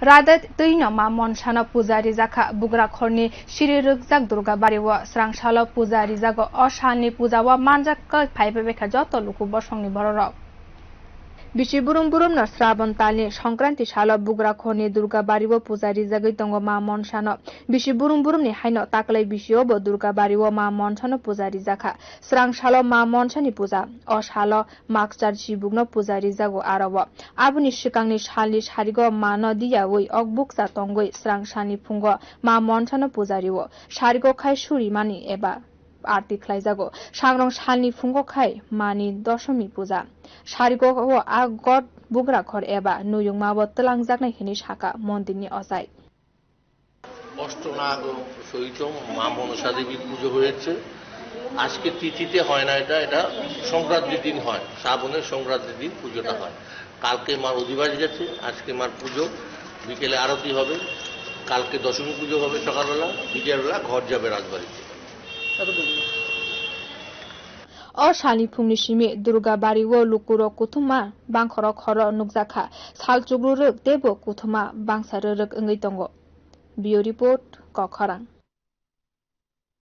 Radat tuino ma monshano pujari jaka bugrakhorni shirirukjak durga bariwo srangsalo pujari jago oshani pujawa manjak phaibe bekha joto luku bosongni bororok Bisi burum no Sraban talni Songkranti salo bugrakhorni durga bariwo pujari jagoi tongo ma monshano bisi burum ni haino taklai bisio bo durga bariwo ma monshano pujari jaka srangsalo ma monshani puja o salo makchar sibugno pujari jago arawo abuni sikangni salni sarigo mano diyawoi okbuksa tongoi srangsani phungo ma monshano pujariwo sarigo khai suri mani eba आरती ख्लाइजागो सांग्रं सालनि फुंगो खाय मानि दशमी पूजा सारिगो आ गड बुग्रा घर एबा नुयुंमाबो तलांजाकनाय हिनि साका मन्दिरनि अजाय অষ্টনাগ সহিত মা মনসা দেবীর পুজো হয়েছে আজকে তিথিতে হয় না এটা সংক্রান্তির দিন হয় শ্রাবণের সংক্রান্তির দিন পুজোটা হয় কালকে মার অধিবাস গেছে আজকে মার পুজো বিকেলে আরতি হবে কালকে দশমী পুজো হবে সকালবেলা বিকেল বেলা ঘর যাবে রাজবাড়িতে Oshani phungni simi durga bariwo lukuro kuthuma bangkhoro khoro nukjakha salchugruruk debo kuthuma bangsaruruk ongoi tongo Bio report Kokharang